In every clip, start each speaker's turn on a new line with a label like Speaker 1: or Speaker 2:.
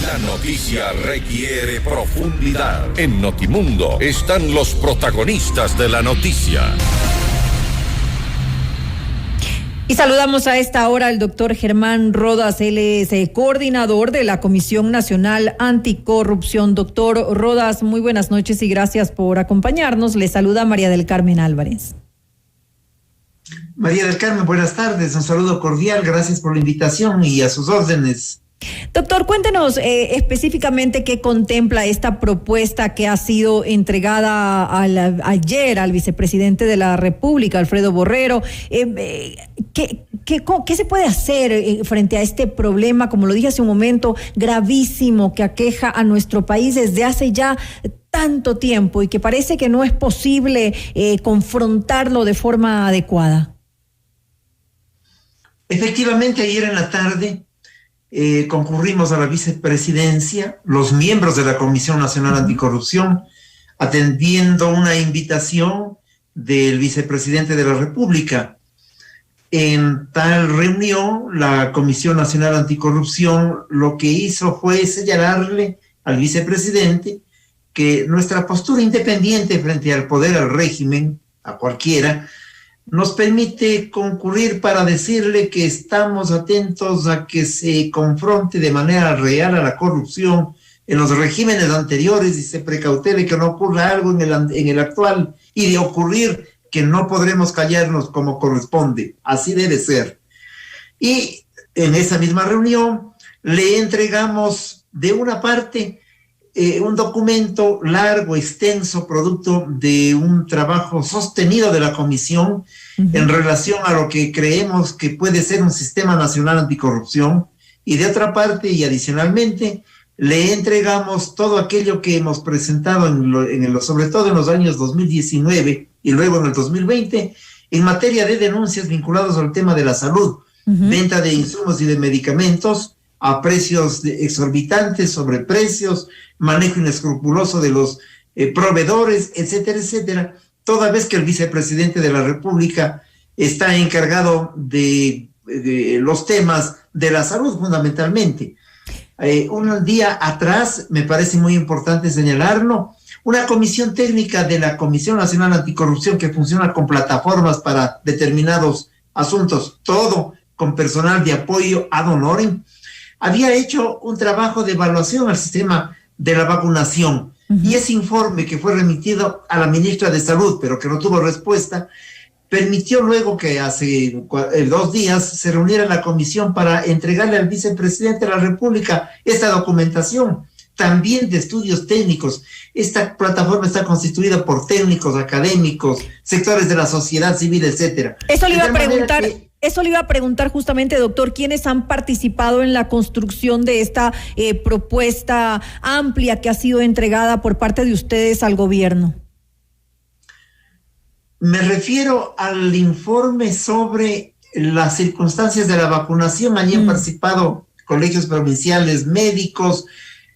Speaker 1: La noticia requiere profundidad. En Notimundo están los protagonistas de la noticia.
Speaker 2: Y saludamos a esta hora al doctor Germán Rodas, él es coordinador de la Comisión Nacional Anticorrupción. Doctor Rodas, muy buenas noches y gracias por acompañarnos. Le saluda María del Carmen Álvarez.
Speaker 3: María del Carmen, buenas tardes, un saludo cordial, gracias por la invitación y a sus órdenes.
Speaker 2: Doctor, cuéntenos específicamente qué contempla esta propuesta que ha sido entregada ayer al vicepresidente de la República, Alfredo Borrero. ¿Qué se puede hacer frente a este problema, como lo dije hace un momento, gravísimo que aqueja a nuestro país desde hace ya tanto tiempo y que parece que no es posible confrontarlo de forma adecuada?
Speaker 3: Efectivamente, ayer en la tarde concurrimos a la vicepresidencia, los miembros de la Comisión Nacional Anticorrupción, atendiendo una invitación del vicepresidente de la República. En tal reunión, la Comisión Nacional Anticorrupción lo que hizo fue señalarle al vicepresidente que nuestra postura independiente frente al poder, al régimen, a cualquiera, nos permite concurrir para decirle que estamos atentos a que se confronte de manera real a la corrupción en los regímenes anteriores y se precautele que no ocurra algo en el actual, y de ocurrir que no podremos callarnos como corresponde. Así debe ser. Y en esa misma reunión le entregamos de una parte un documento largo, extenso, producto de un trabajo sostenido de la Comisión en relación a lo que creemos que puede ser un sistema nacional anticorrupción, y de otra parte y adicionalmente le entregamos todo aquello que hemos presentado sobre todo en los años 2019 y luego en el 2020 en materia de denuncias vinculadas al tema de la salud, venta de insumos y de medicamentos a precios exorbitantes, sobreprecios, manejo inescrupuloso de los proveedores, etcétera, etcétera, toda vez que el vicepresidente de la República está encargado de los temas de la salud fundamentalmente. Un día atrás, me parece muy importante señalarlo, una comisión técnica de la Comisión Nacional Anticorrupción que funciona con plataformas para determinados asuntos, todo con personal de apoyo ad honorem, había hecho un trabajo de evaluación al sistema de la vacunación, y ese informe que fue remitido a la ministra de Salud, pero que no tuvo respuesta, permitió luego que hace 2 días se reuniera la comisión para entregarle al vicepresidente de la República esta documentación, también de estudios técnicos. Esta plataforma está constituida por técnicos, académicos, sectores de la sociedad civil, etcétera.
Speaker 2: Eso le iba a preguntar justamente, doctor, ¿quiénes han participado en la construcción de esta propuesta amplia que ha sido entregada por parte de ustedes al gobierno?
Speaker 3: Me refiero al informe sobre las circunstancias de la vacunación. Allí han participado colegios provinciales, médicos,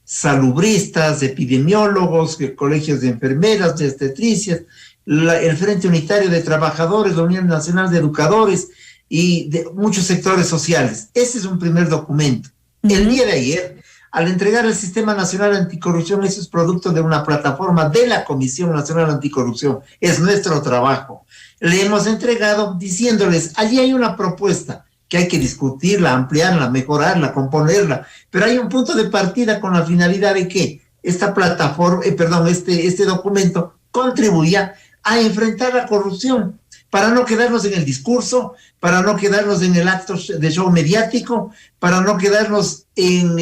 Speaker 3: salubristas, epidemiólogos, colegios de enfermeras, de obstetricias, el Frente Unitario de Trabajadores, la Unión Nacional de Educadores y de muchos sectores sociales. Ese es un primer documento. El día de ayer, al entregar el Sistema Nacional Anticorrupción, eso es producto de una plataforma de la Comisión Nacional Anticorrupción, es nuestro trabajo. Le hemos entregado diciéndoles, allí hay una propuesta que hay que discutirla, ampliarla, mejorarla, componerla, pero hay un punto de partida con la finalidad de que esta plataforma, este documento contribuya a enfrentar la corrupción, para no quedarnos en el discurso, para no quedarnos en el acto de show mediático, para no quedarnos en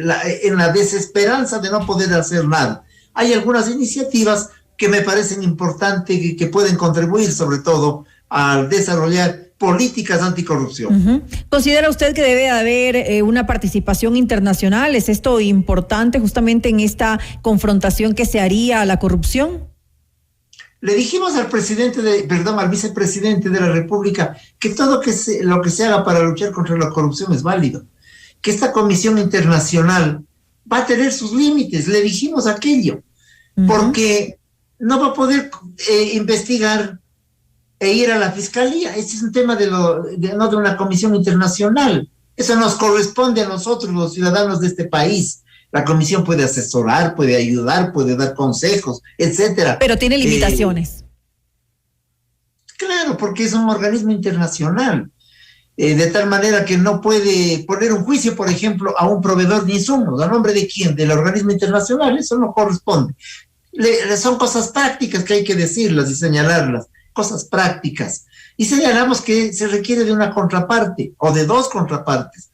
Speaker 3: la desesperanza de no poder hacer nada. Hay algunas iniciativas que me parecen importantes y que pueden contribuir sobre todo al desarrollar políticas anticorrupción.
Speaker 2: ¿Considera usted que debe haber una participación internacional? ¿Es esto importante justamente en esta confrontación que se haría a la corrupción?
Speaker 3: Le dijimos al vicepresidente de la República que todo lo que se haga para luchar contra la corrupción es válido, que esta comisión internacional va a tener sus límites. Le dijimos aquello, porque no va a poder investigar e ir a la fiscalía. Este es un tema no de una comisión internacional. Eso nos corresponde a nosotros, los ciudadanos de este país. La comisión puede asesorar, puede ayudar, puede dar consejos, etcétera.
Speaker 2: Pero tiene limitaciones.
Speaker 3: Claro, porque es un organismo internacional. De tal manera que no puede poner un juicio, por ejemplo, a un proveedor de insumos. ¿A nombre de quién? Del organismo internacional. Eso no corresponde. Son cosas prácticas que hay que decirlas y señalarlas. Cosas prácticas. Y señalamos que se requiere de una contraparte o de dos contrapartes.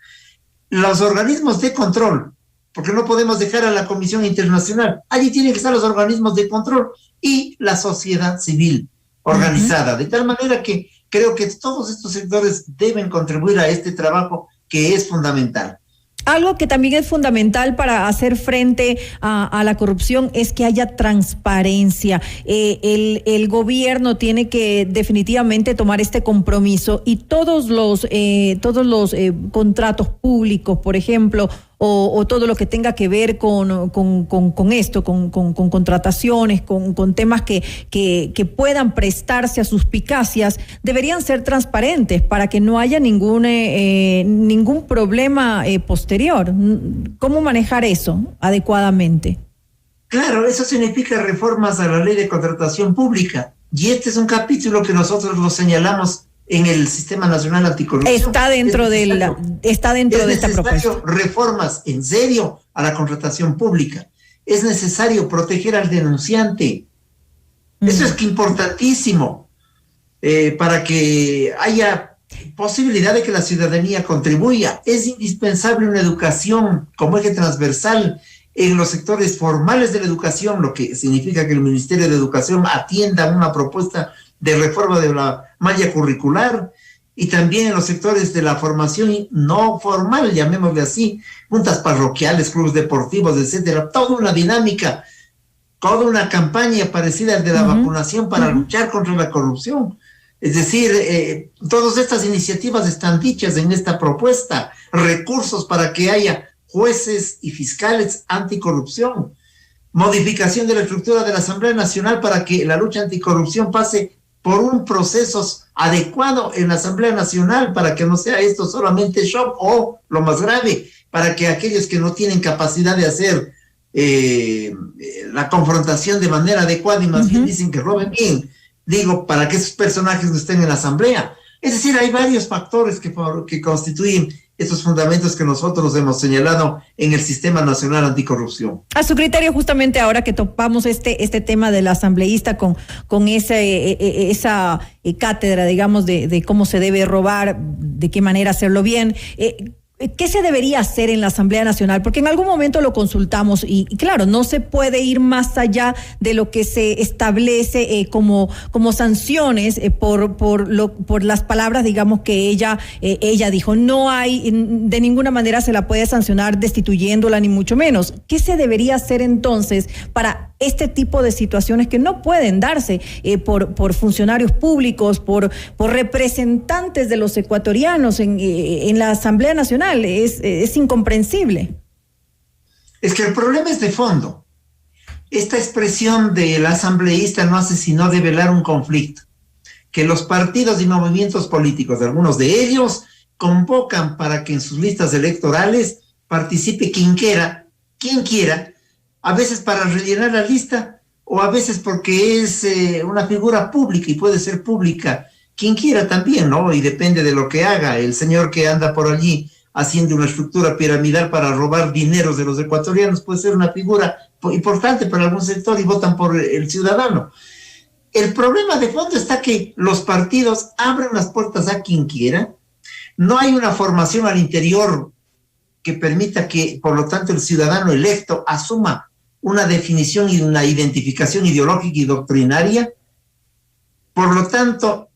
Speaker 3: Los organismos de control, porque no podemos dejar a la Comisión Internacional. Allí tienen que estar los organismos de control y la sociedad civil organizada. De tal manera que creo que todos estos sectores deben contribuir a este trabajo que es fundamental.
Speaker 2: Algo que también es fundamental para hacer frente a la corrupción es que haya transparencia. El gobierno tiene que definitivamente tomar este compromiso y todos los contratos públicos, por ejemplo, o todo lo que tenga que ver con esto, con contrataciones, con temas que puedan prestarse a suspicacias, deberían ser transparentes para que no haya ningún problema posterior. ¿Cómo manejar eso adecuadamente?
Speaker 3: Claro, eso significa reformas a la ley de contratación pública. Y este es un capítulo que nosotros lo señalamos en el Sistema Nacional Anticorrupción.
Speaker 2: Está dentro de esta propuesta.
Speaker 3: Es necesario reformas en serio a la contratación pública. Es necesario proteger al denunciante. Eso es importantísimo para que haya posibilidad de que la ciudadanía contribuya. Es indispensable una educación como eje transversal en los sectores formales de la educación, lo que significa que el Ministerio de Educación atienda una propuesta de reforma de la malla curricular, y también en los sectores de la formación no formal, llamémosle así, juntas parroquiales, clubes deportivos, etcétera, toda una dinámica, toda una campaña parecida al de la vacunación para luchar contra la corrupción. Es decir, todas estas iniciativas están dichas en esta propuesta, recursos para que haya jueces y fiscales anticorrupción, modificación de la estructura de la Asamblea Nacional para que la lucha anticorrupción pase por un proceso adecuado en la Asamblea Nacional, para que no sea esto solamente shock, o lo más grave, para que aquellos que no tienen capacidad de hacer la confrontación de manera adecuada y más bien dicen que roben bien, digo, para que esos personajes no estén en la Asamblea. Es decir, hay varios factores que constituyen estos fundamentos que nosotros hemos señalado en el Sistema Nacional Anticorrupción. A su criterio, justamente ahora que topamos este tema del asambleísta con esa cátedra, digamos, de cómo se debe robar, de qué manera hacerlo bien, ¿qué se debería hacer en la Asamblea Nacional? Porque en algún momento lo consultamos y claro, no se puede ir más allá de lo que se establece como sanciones por las palabras, digamos, que ella dijo. No hay, de ninguna manera se la puede sancionar destituyéndola, ni mucho menos. ¿Qué se debería hacer entonces para este tipo de situaciones que no pueden darse por funcionarios públicos, por representantes de los ecuatorianos en la Asamblea Nacional? Es incomprensible. Es que el problema es de fondo. Esta expresión del asambleísta no hace sino develar un conflicto que los partidos y movimientos políticos, algunos de ellos, convocan para que en sus listas electorales participe quien quiera, a veces para rellenar la lista, o a veces porque es una figura pública y puede ser pública quien quiera también, ¿no? Y depende de lo que haga. El señor que anda por allí haciendo una estructura piramidal para robar dineros de los ecuatorianos puede ser una figura importante para algún sector y votan por el ciudadano. El problema de fondo está que los partidos abren las puertas a quien quiera, no hay una formación al interior que permita que, por lo tanto, el ciudadano electo asuma una definición y una identificación ideológica y doctrinaria. Por lo tanto,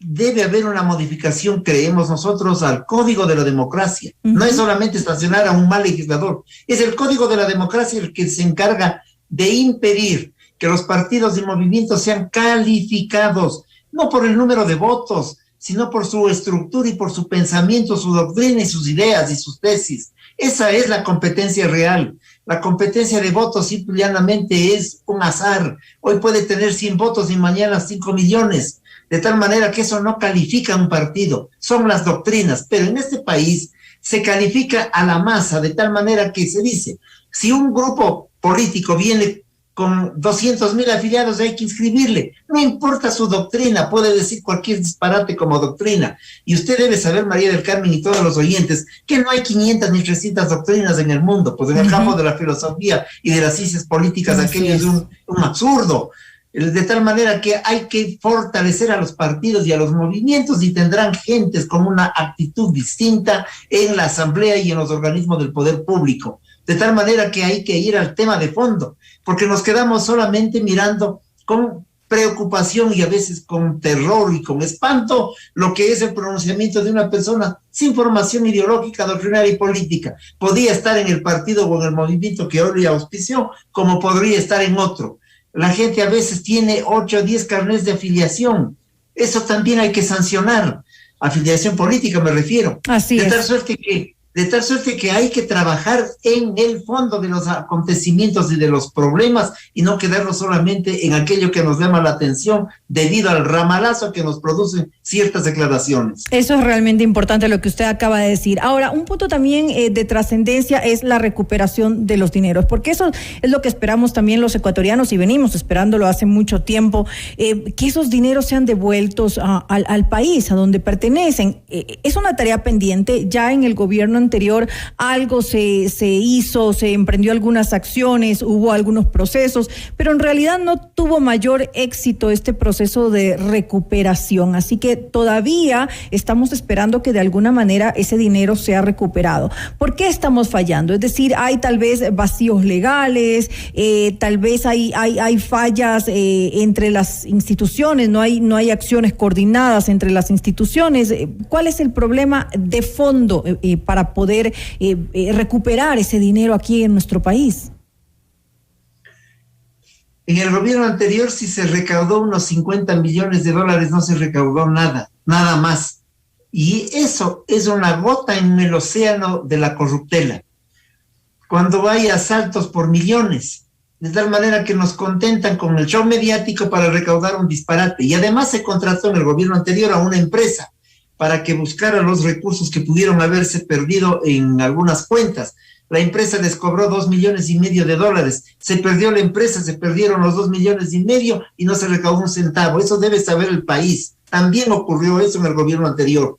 Speaker 3: debe haber una modificación, creemos nosotros, al Código de la Democracia. No es solamente sancionar a un mal legislador, es el Código de la Democracia el que se encarga de impedir que los partidos y movimientos sean calificados, no por el número de votos, sino por su estructura y por su pensamiento, su doctrina y sus ideas y sus tesis. Esa es la competencia real. La competencia de votos simple y llanamente es un azar. Hoy puede tener 100 votos y mañana 5 millones. De tal manera que eso no califica a un partido. Son las doctrinas. Pero en este país se califica a la masa de tal manera que se dice, si un grupo político viene con 200,000 afiliados hay que inscribirle, no importa su doctrina, puede decir cualquier disparate como doctrina, y usted debe saber, María del Carmen y todos los oyentes, que no hay 500 ni 300 doctrinas en el mundo, pues en el campo de la filosofía y de las ciencias políticas aquello es un absurdo, de tal manera que hay que fortalecer a los partidos y a los movimientos y tendrán gentes con una actitud distinta en la asamblea y en los organismos del poder público, de tal manera que hay que ir al tema de fondo, porque nos quedamos solamente mirando con preocupación y a veces con terror y con espanto lo que es el pronunciamiento de una persona sin formación ideológica, doctrinaria y política. Podía estar en el partido o en el movimiento que hoy le auspició, como podría estar en otro. La gente a veces tiene 8 o 10 carnets de afiliación. Eso también hay que sancionar. Afiliación política me refiero.
Speaker 2: Así
Speaker 3: es. De tal suerte que hay que trabajar en el fondo de los acontecimientos y de los problemas y no quedarnos solamente en aquello que nos llama la atención debido al ramalazo que nos producen ciertas declaraciones.
Speaker 2: Eso es realmente importante lo que usted acaba de decir. Ahora, un punto también de trascendencia es la recuperación de los dineros, porque eso es lo que esperamos también los ecuatorianos y venimos esperándolo hace mucho tiempo, que esos dineros sean devueltos al país, a donde pertenecen. Es una tarea pendiente, ya en el gobierno anterior algo se hizo, se emprendió algunas acciones, hubo algunos procesos, pero en realidad no tuvo mayor éxito este proceso de recuperación, así que todavía estamos esperando que de alguna manera ese dinero sea recuperado. ¿Por qué estamos fallando? Es decir, hay tal vez vacíos legales, tal vez hay fallas entre las instituciones, no hay acciones coordinadas entre las instituciones. ¿Cuál es el problema de fondo para poder recuperar ese dinero aquí en nuestro país?
Speaker 3: En el gobierno anterior, si se recaudó unos 50 millones de dólares, no se recaudó nada más. Y eso es una gota en el océano de la corruptela. Cuando hay asaltos por millones, de tal manera que nos contentan con el show mediático para recaudar un disparate. Y además se contrató en el gobierno anterior a una empresa para que buscara los recursos que pudieron haberse perdido en algunas cuentas. La empresa les cobró $2,5 millones de dólares. Se perdió la empresa, se perdieron los $2,5 millones y no se recaudó un centavo. Eso debe saber el país. También ocurrió eso en el gobierno anterior.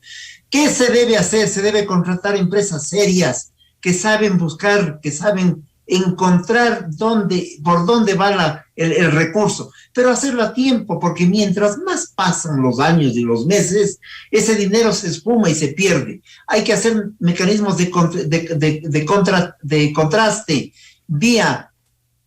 Speaker 3: ¿Qué se debe hacer? Se debe contratar empresas serias que saben buscar, que saben encontrar por dónde va el recurso, pero hacerlo a tiempo, porque mientras más pasan los años y los meses, ese dinero se esfuma y se pierde. Hay que hacer mecanismos de contraste vía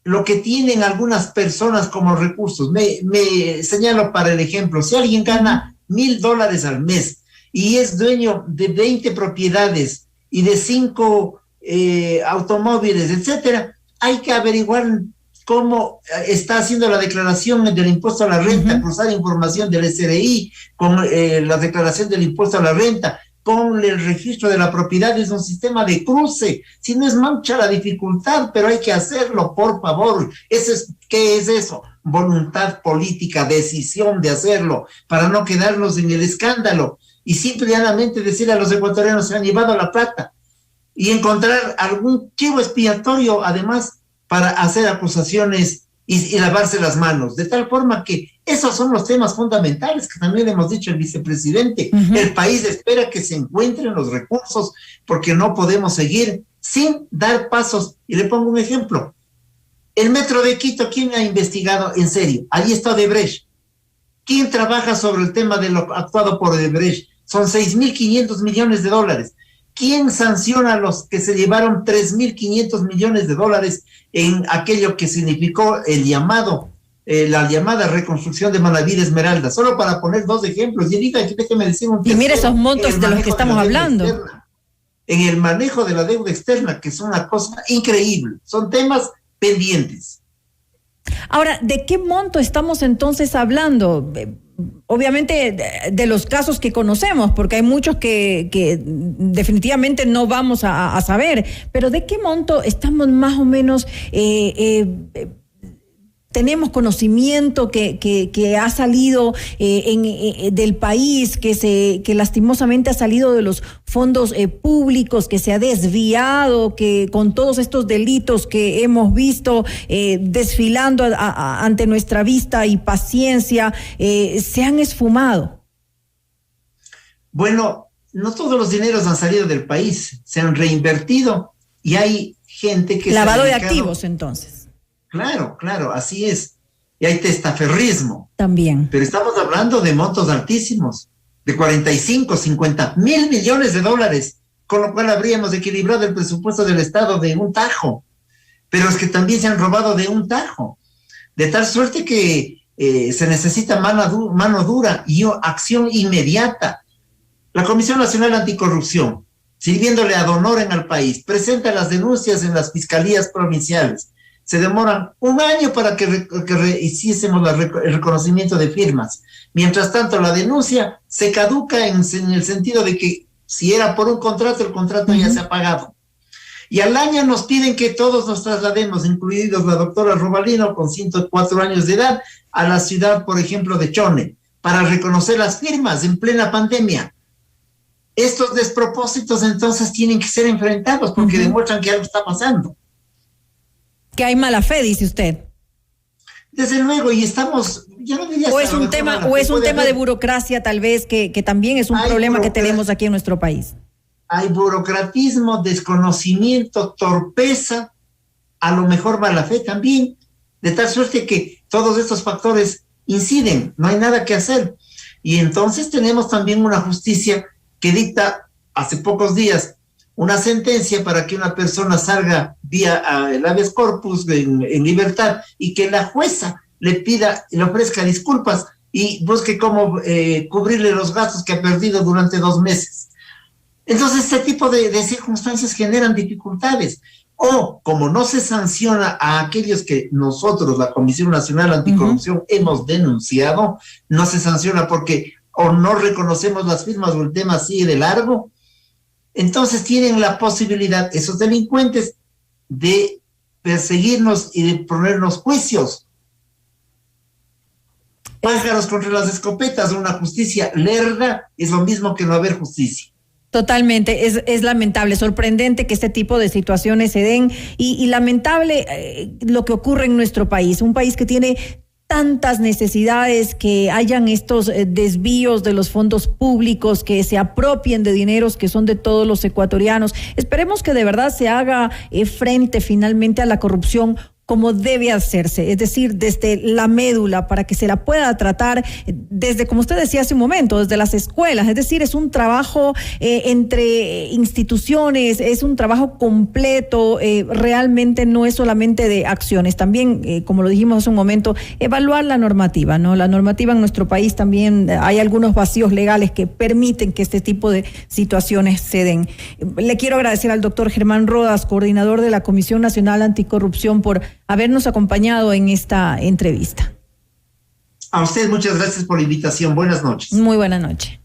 Speaker 3: lo que tienen algunas personas como recursos. Me señalo para el ejemplo, si alguien gana $1,000 al mes y es dueño de 20 propiedades y de 5 automóviles, etcétera, hay que averiguar cómo está haciendo la declaración del impuesto a la renta, cruzar información del SRI con la declaración del impuesto a la renta, con el registro de la propiedad. Es un sistema de cruce, si no es mucha la dificultad, pero hay que hacerlo, por favor. ¿Qué es eso? Voluntad política, decisión de hacerlo, para no quedarnos en el escándalo y simplemente decir a los ecuatorianos se han llevado la plata, y encontrar algún chivo expiatorio además para hacer acusaciones y lavarse las manos, de tal forma que esos son los temas fundamentales que también hemos dicho al vicepresidente. El país espera que se encuentren los recursos porque no podemos seguir sin dar pasos. Y le pongo un ejemplo. El metro de Quito, ¿quién ha investigado en serio? Allí está Odebrecht. ¿Quién trabaja sobre el tema de lo actuado por Odebrecht? Son 6.500 millones de dólares. ¿Quién sanciona a los que se llevaron 3.500 millones de dólares en aquello que significó la llamada reconstrucción de Manaví de Esmeralda? Solo para poner 2 ejemplos. Y ahorita déjeme decir un tercero.
Speaker 2: Y mire esos montos de los que estamos hablando.
Speaker 3: En el manejo de la deuda externa, que es una cosa increíble. Son temas pendientes.
Speaker 2: Ahora, ¿de qué monto estamos entonces hablando? Obviamente de los casos que conocemos, porque hay muchos que definitivamente no vamos a saber, pero ¿de qué monto estamos más o menos tenemos conocimiento que ha salido del país, que lastimosamente ha salido de los fondos públicos, que se ha desviado, que con todos estos delitos que hemos visto desfilando ante nuestra vista y paciencia, se han esfumado?
Speaker 3: Bueno, no todos los dineros han salido del país, se han reinvertido y hay gente que...
Speaker 2: Lavado de activos, entonces.
Speaker 3: Claro, así es. Y hay testaferrismo.
Speaker 2: También.
Speaker 3: Pero estamos hablando de montos altísimos, de 45, 50 mil millones de dólares, con lo cual habríamos equilibrado el presupuesto del Estado de un tajo. Pero es que también se han robado de un tajo, de tal suerte que se necesita mano dura y acción inmediata. La Comisión Nacional Anticorrupción, sirviéndole ad honorem al país, presenta las denuncias en las fiscalías provinciales. Se demoran un año para que hiciésemos el reconocimiento de firmas. Mientras tanto, la denuncia se caduca en el sentido de que si era por un contrato, el contrato ya se ha pagado. Y al año nos piden que todos nos traslademos, incluidos la doctora Robalino, con 104 años de edad, a la ciudad, por ejemplo, de Chone, para reconocer las firmas en plena pandemia. Estos despropósitos entonces tienen que ser enfrentados porque demuestran que algo está pasando.
Speaker 2: Que hay mala fe, dice usted.
Speaker 3: Desde luego, y estamos, yo no diría...
Speaker 2: O es un tema de burocracia, tal vez, que también es un problema que tenemos aquí en nuestro país.
Speaker 3: Hay burocratismo, desconocimiento, torpeza, a lo mejor mala fe también, de tal suerte que todos estos factores inciden, no hay nada que hacer. Y entonces tenemos también una justicia que dicta hace pocos días una sentencia para que una persona salga vía el habeas corpus en libertad y que la jueza le ofrezca disculpas y busque cómo cubrirle los gastos que ha perdido durante 2 meses. Entonces, este tipo de circunstancias generan dificultades. O, como no se sanciona a aquellos que nosotros, la Comisión Nacional Anticorrupción, hemos denunciado, no se sanciona porque o no reconocemos las firmas o el tema sigue de largo, entonces tienen la posibilidad, esos delincuentes, de perseguirnos y de ponernos juicios. Pájaros contra las escopetas, una justicia lerda es lo mismo que no haber justicia.
Speaker 2: Totalmente, es lamentable, sorprendente que este tipo de situaciones se den y lamentable lo que ocurre en nuestro país, un país que tiene tantas necesidades, que hayan estos desvíos de los fondos públicos, que se apropien de dineros que son de todos los ecuatorianos. Esperemos que de verdad se haga frente finalmente a la corrupción como debe hacerse, es decir, desde la médula, para que se la pueda tratar desde, como usted decía hace un momento, desde las escuelas, es decir, es un trabajo entre instituciones, es un trabajo completo, realmente no es solamente de acciones, también, como lo dijimos hace un momento, evaluar la normativa, ¿no? La normativa en nuestro país también, hay algunos vacíos legales que permiten que este tipo de situaciones se den. Le quiero agradecer al doctor Germán Rodas, coordinador de la Comisión Nacional Anticorrupción, por habernos acompañado en esta entrevista.
Speaker 3: A usted muchas gracias por la invitación. Buenas noches.
Speaker 2: Muy buena noche.